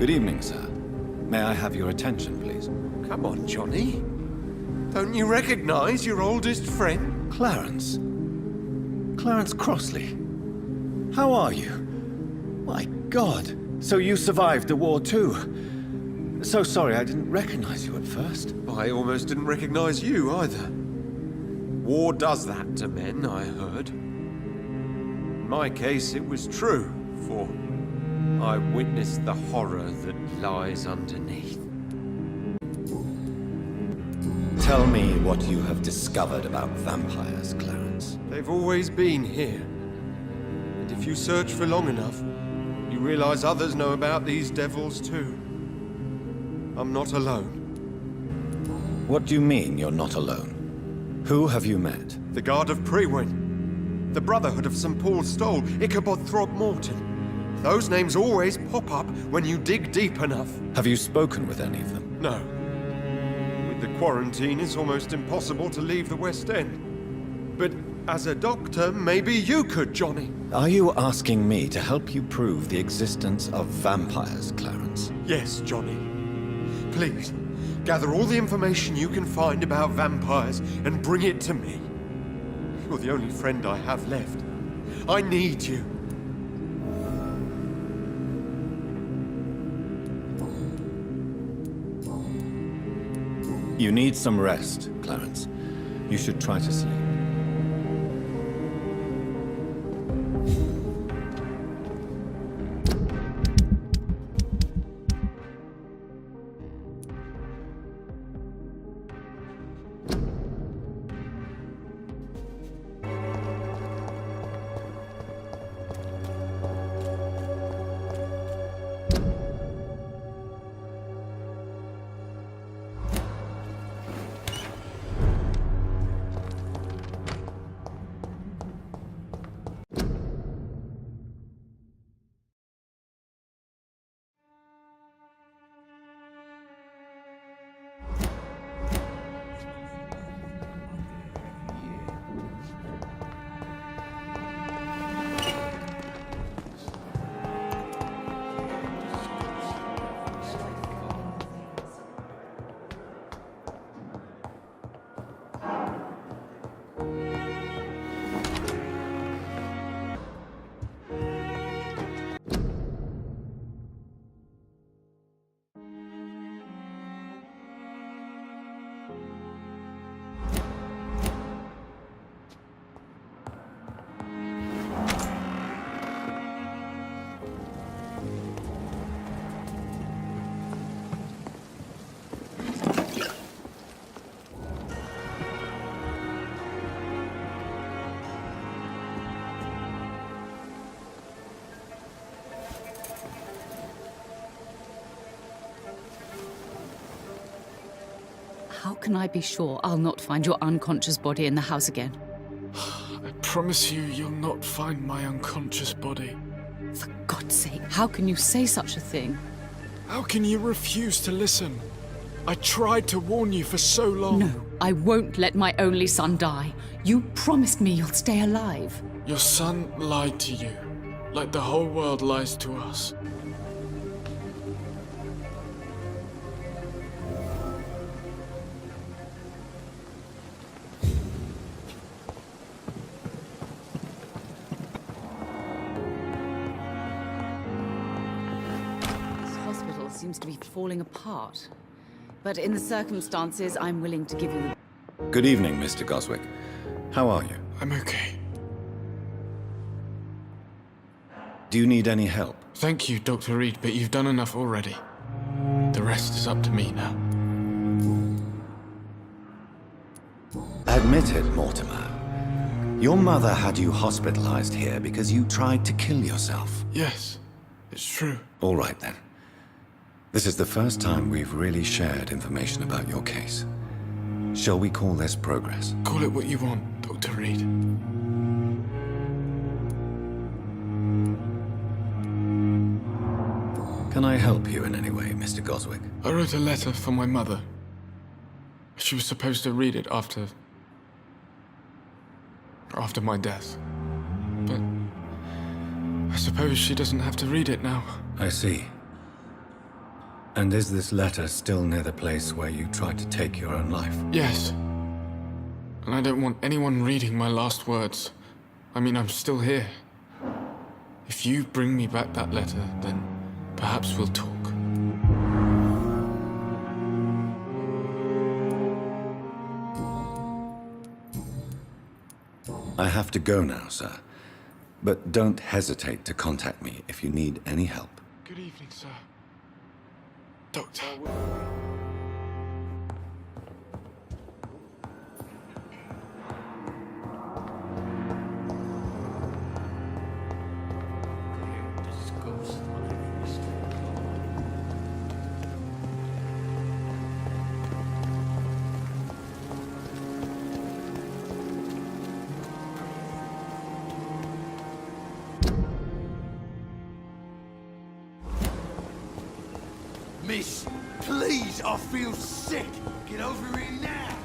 Good evening, sir. May I have your attention, please? Come on, Johnny. Don't you recognize your oldest friend? Clarence. Clarence Crossley. How are you? My God. So you survived the war too. So sorry I didn't recognize you at first. I almost didn't recognize you either. War does that to men, I heard. In my case, it was true, for I witnessed the horror that lies underneath. Tell me what you have discovered about vampires, Clarence. They've always been here. And if you search for long enough, you realize others know about these devils too. I'm not alone. What do you mean you're not alone? Who have you met? The Guard of Prewin, the Brotherhood of St. Paul Stole, Ichabod Throgmorton. Those names always pop up when you dig deep enough. Have you spoken with any of them? No. With the quarantine, it's almost impossible to leave the West End. But as a doctor, maybe you could, Johnny. Are you asking me to help you prove the existence of vampires, Clarence? Yes, Johnny. Please, gather all the information you can find about vampires and bring it to me. You're the only friend I have left. I need you. You need some rest, Clarence. You should try to sleep. How can I be sure I'll not find your unconscious body in the house again? I promise you, you'll not find my unconscious body. For God's sake, how can you say such a thing? How can you refuse to listen? I tried to warn you for so long. No, I won't let my only son die. You promised me you'll stay alive. Your son lied to you, like the whole world lies to us. Seems to be falling apart. But in the circumstances, I'm willing to give you... Good evening, Mr. Goswick. How are you? I'm okay. Do you need any help? Thank you, Dr. Reed, but you've done enough already. The rest is up to me now. Admit it, Mortimer. Your mother had you hospitalized here because you tried to kill yourself. Yes, it's true. All right, then. This is the first time we've really shared information about your case. Shall we call this progress? Call it what you want, Dr. Reed. Can I help you in any way, Mr. Goswick? I wrote a letter for my mother. She was supposed to read it after my death. But I suppose she doesn't have to read it now. I see. And is this letter still near the place where you tried to take your own life? Yes. And I don't want anyone reading my last words. I mean, I'm still here. If you bring me back that letter, then perhaps we'll talk. I have to go now, sir. But don't hesitate to contact me if you need any help. Good evening, sir. Doctor. Miss, please, I feel sick. Get over here now.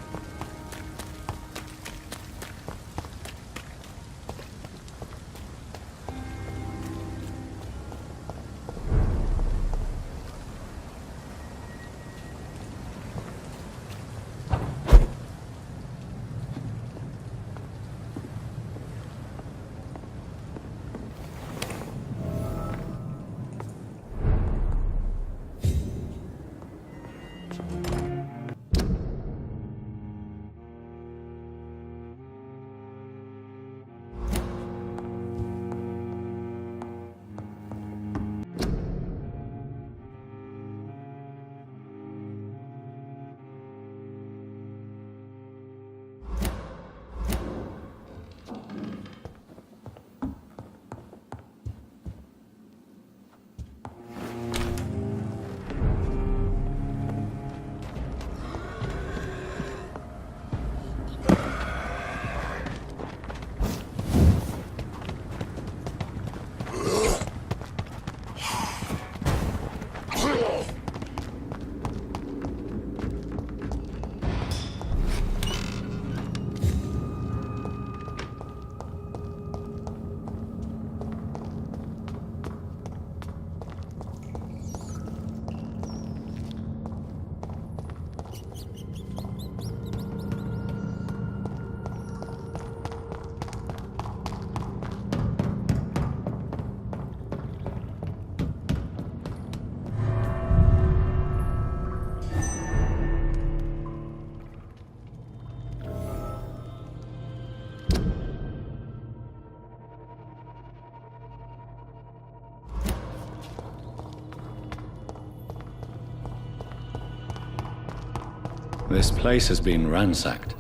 This place has been ransacked.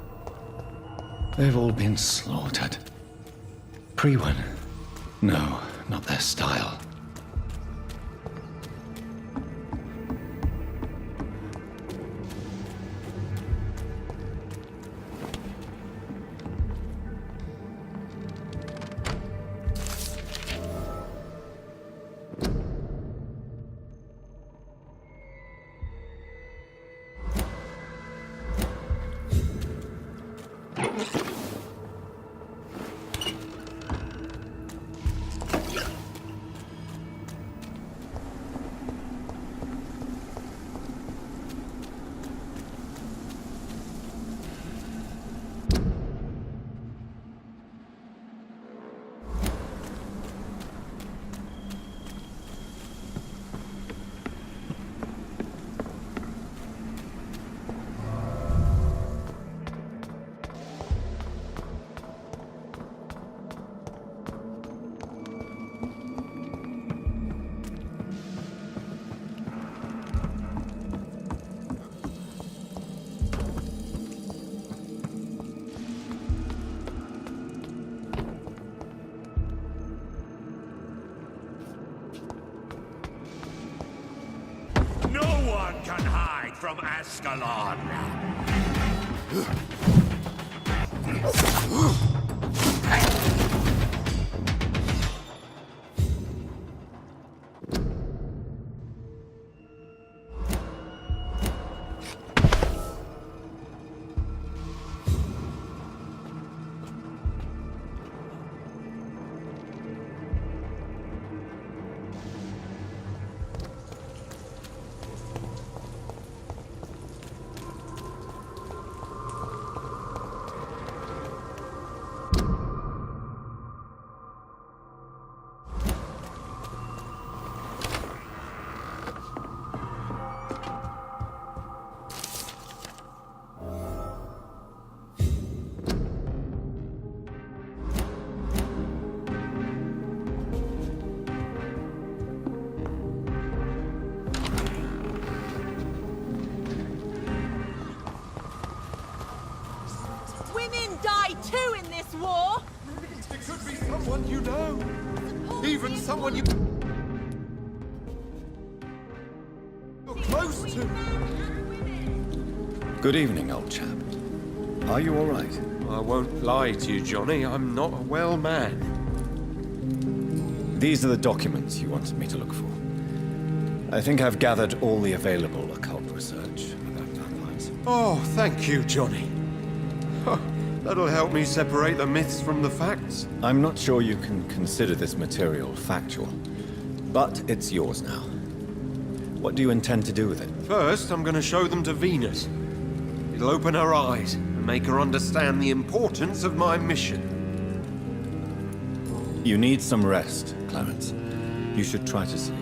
They've all been slaughtered. Pre-one? No, not their style. Can hide from Ascalon. Someone you know. Even someone you're close to. Good evening, old chap. Are you all right? I won't lie to you, Johnny. I'm not a well man. These are the documents you wanted me to look for. I think I've gathered all the available occult research about vampires. Oh, thank you, Johnny. Huh, that'll help me separate the myths from the facts. I'm not sure you can consider this material factual, but it's yours now. What do you intend to do with it? First, I'm going to show them to Venus. It'll open her eyes and make her understand the importance of my mission. You need some rest, Clarence. You should try to sleep.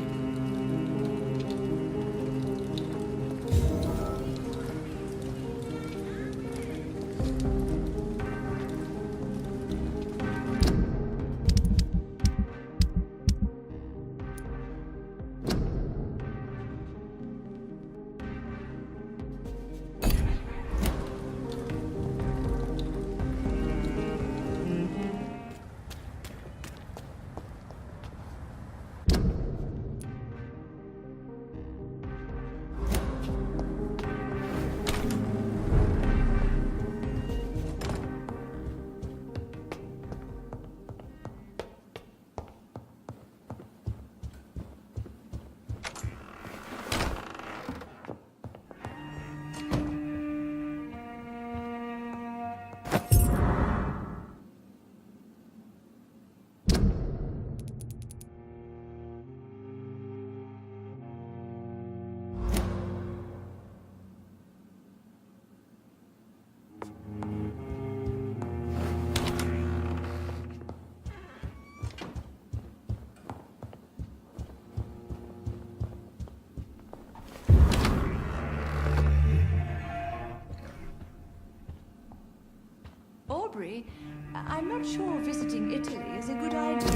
I'm not sure visiting Italy is a good idea.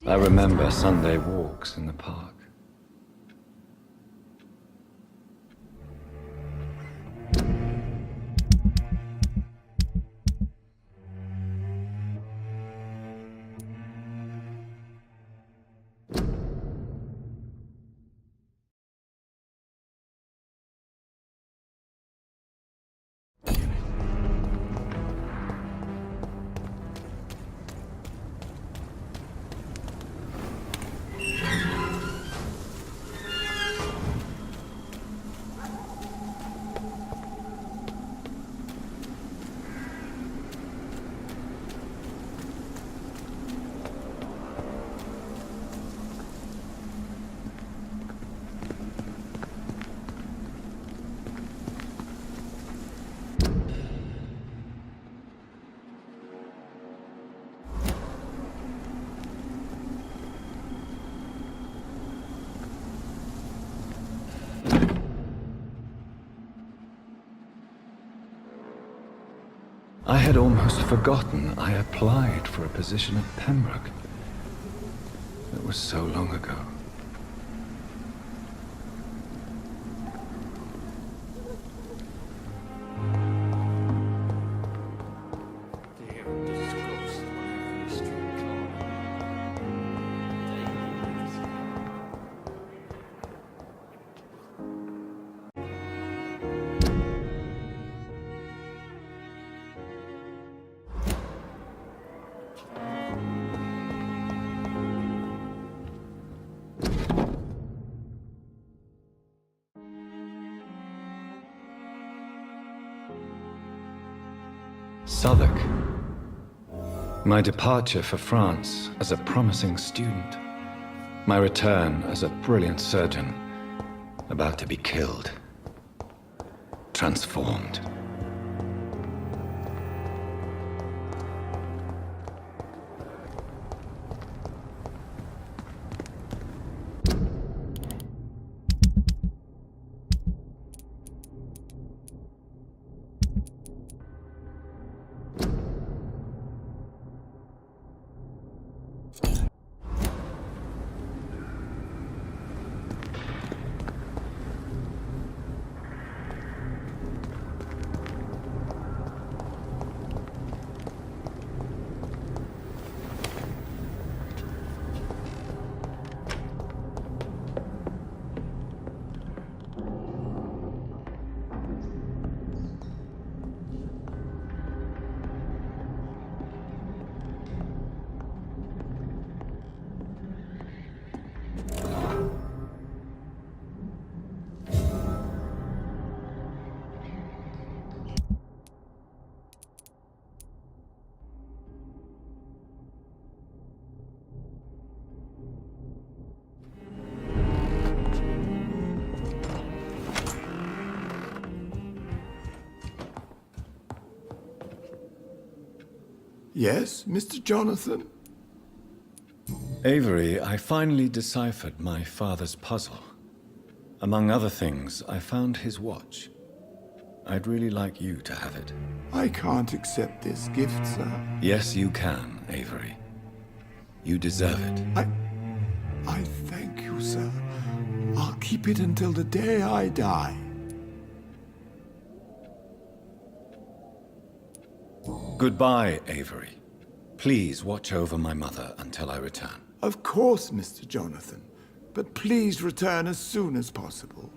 I remember Sunday walks in the park. I had almost forgotten I applied for a position at Pembroke. It was so long ago. Southwark. My departure for France as a promising student. My return as a brilliant surgeon, about to be killed. Transformed. Yes, Mr. Jonathan? Avery, I finally deciphered my father's puzzle. Among other things, I found his watch. I'd really like you to have it. I can't accept this gift, sir. Yes, you can, Avery. You deserve it. I thank you, sir. I'll keep it until the day I die. Goodbye, Avery. Please watch over my mother until I return. Of course, Mr. Jonathan. But please return as soon as possible.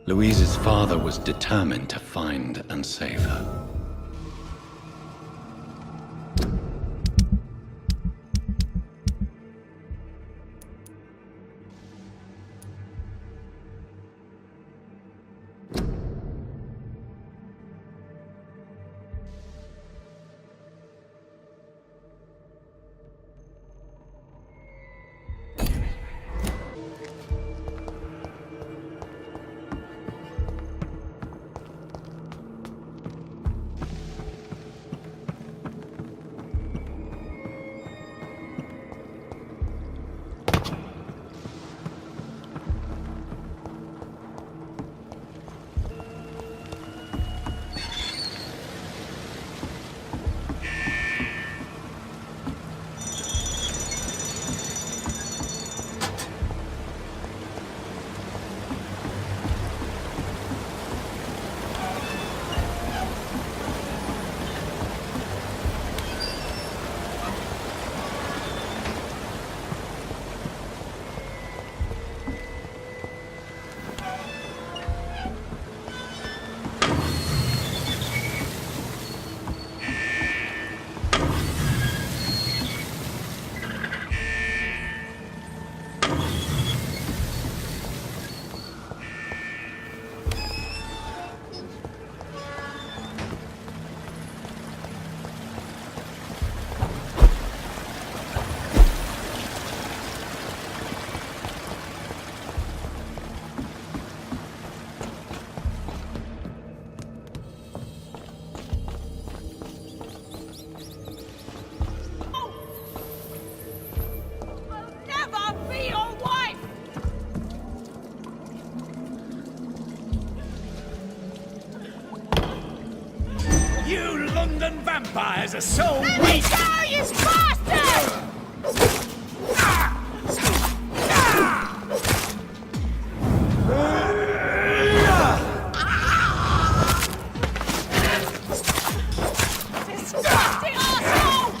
Louise's father was determined to find and save her. Vampires are so weak! Let me go, you bastard! Disgusting arsehole!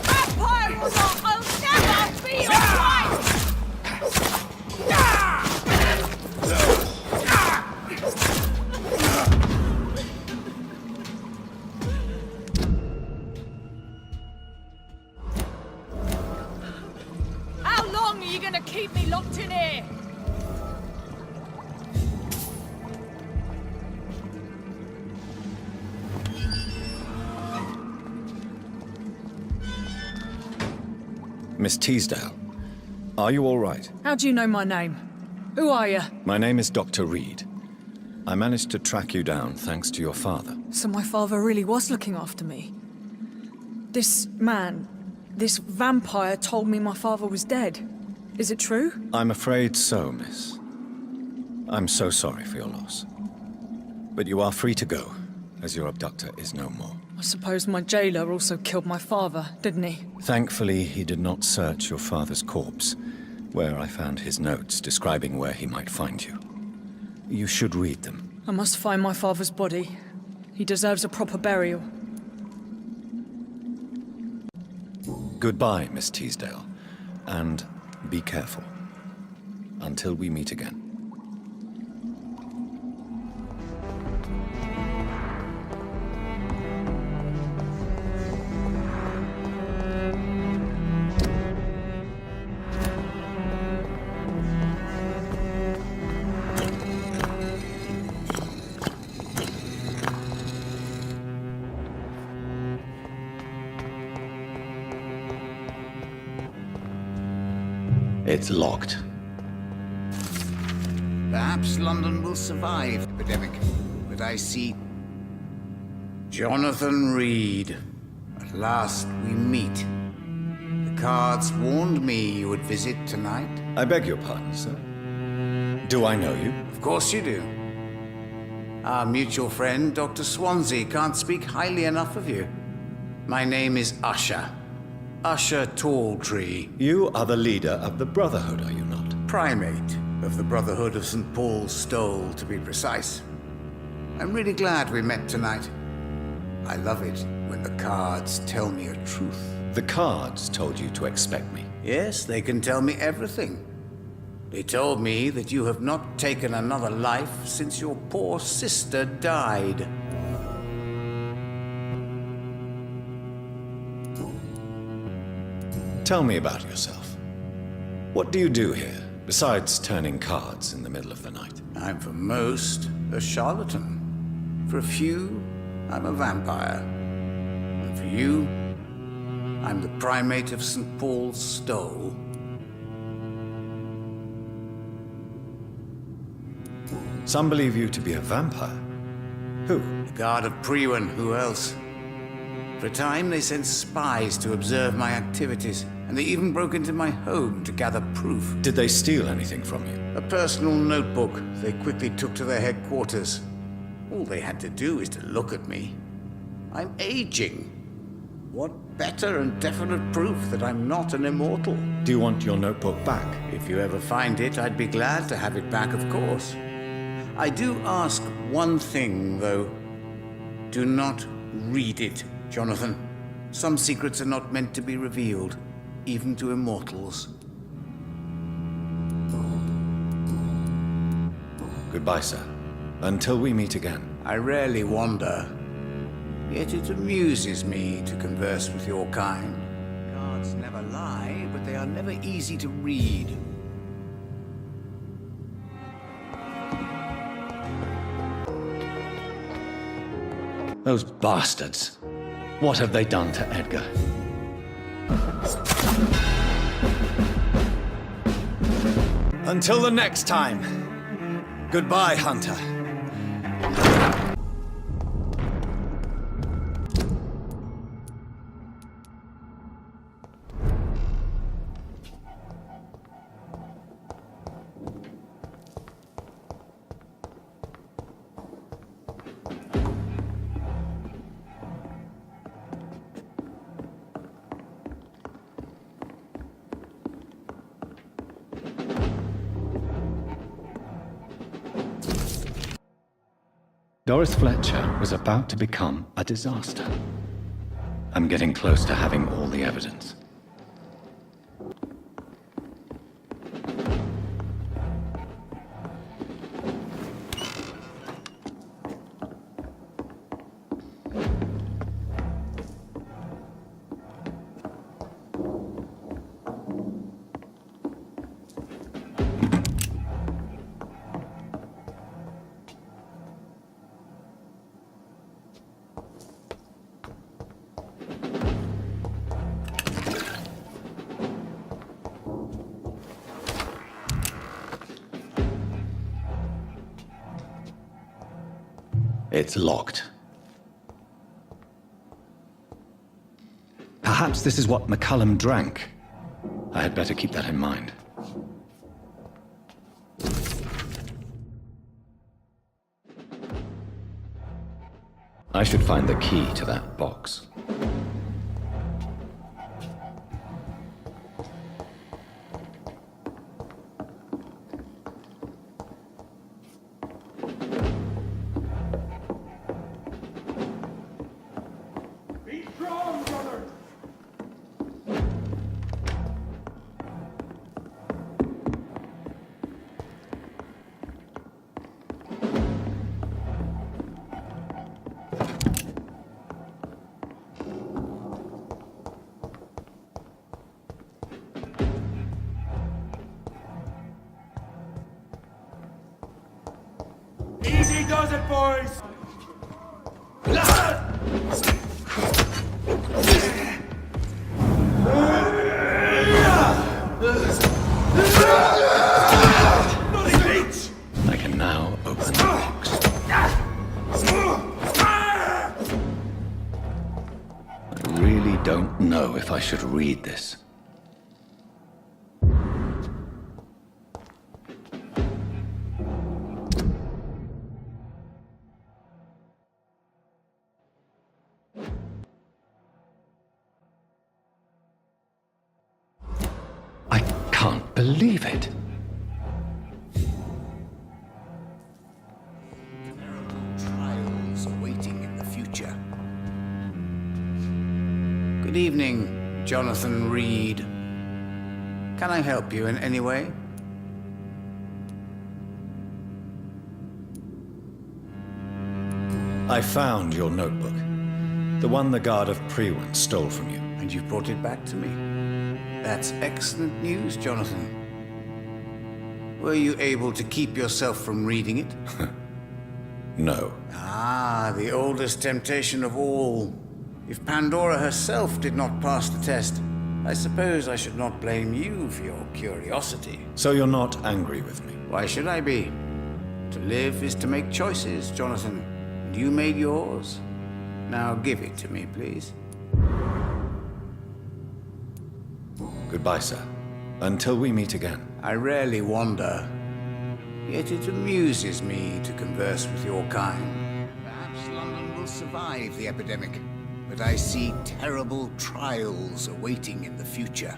Vampire or not, I'll never be your wife! How long are you gonna keep me locked in here? Miss Teasdale, are you all right? How do you know my name? Who are you? My name is Dr. Reed. I managed to track you down thanks to your father. So my father really was looking after me. This man, this vampire told me my father was dead. Is it true? I'm afraid so, miss. I'm so sorry for your loss. But you are free to go, as your abductor is no more. I suppose my jailer also killed my father, didn't he? Thankfully, he did not search your father's corpse, where I found his notes describing where he might find you. You should read them. I must find my father's body. He deserves a proper burial. Goodbye, Miss Teasdale, and be careful. Until we meet again. It's locked. Perhaps London will survive the epidemic, but I see Jonathan Reed. At last we meet. The cards warned me you would visit tonight. I beg your pardon, sir. Do I know you? Of course you do. Our mutual friend, Dr. Swansea, can't speak highly enough of you. My name is Usher. Ashur Толлтри. You are the leader of the Brotherhood, are you not? Primate of the Brotherhood of St. Paul's Stole, to be precise. I'm really glad we met tonight. I love it when the cards tell me a truth. The cards told you to expect me. Yes, they can tell me everything. They told me that you have not taken another life since your poor sister died. Tell me about yourself. What do you do here, besides turning cards in the middle of the night? I'm for most a charlatan. For a few, I'm a vampire. And for you, I'm the primate of St. Paul's Stole. Some believe you to be a vampire. Who? The Guard of Priwen, who else? For a time, they sent spies to observe my activities, and they even broke into my home to gather proof. Did they steal anything from you? A personal notebook they quickly took to their headquarters. All they had to do is to look at me. I'm aging. What better and definite proof that I'm not an immortal? Do you want your notebook back? If you ever find it, I'd be glad to have it back, of course. I do ask one thing, though. Do not read it, Jonathan. Some secrets are not meant to be revealed, even to immortals. Goodbye, sir. Until we meet again. I rarely wander, yet it amuses me to converse with your kind. Cards never lie, but they are never easy to read. Those bastards. What have they done to Edgar? Until the next time. Goodbye, Hunter. Doris Fletcher was about to become a disaster. I'm getting close to having all the evidence. It's locked. Perhaps this is what McCullum drank. I had better keep that in mind. I should find the key to that box. Be strong, brother! Easy does it, boys! I can now open the box. I really don't know if I should read this. I can't believe it. Trials awaiting in the future. Good evening, Jonathan Reed. Can I help you in any way? I found your notebook. The one the guard of Prewan stole from you. And you've brought it back to me. That's excellent news, Jonathan. Were you able to keep yourself from reading it? No. Ah, the oldest temptation of all. If Pandora herself did not pass the test, I suppose I should not blame you for your curiosity. So you're not angry with me? Why should I be? To live is to make choices, Jonathan. And you made yours. Now give it to me, please. Goodbye, sir. Until we meet again. I rarely wander, yet it amuses me to converse with your kind. Perhaps London will survive the epidemic, but I see terrible trials awaiting in the future.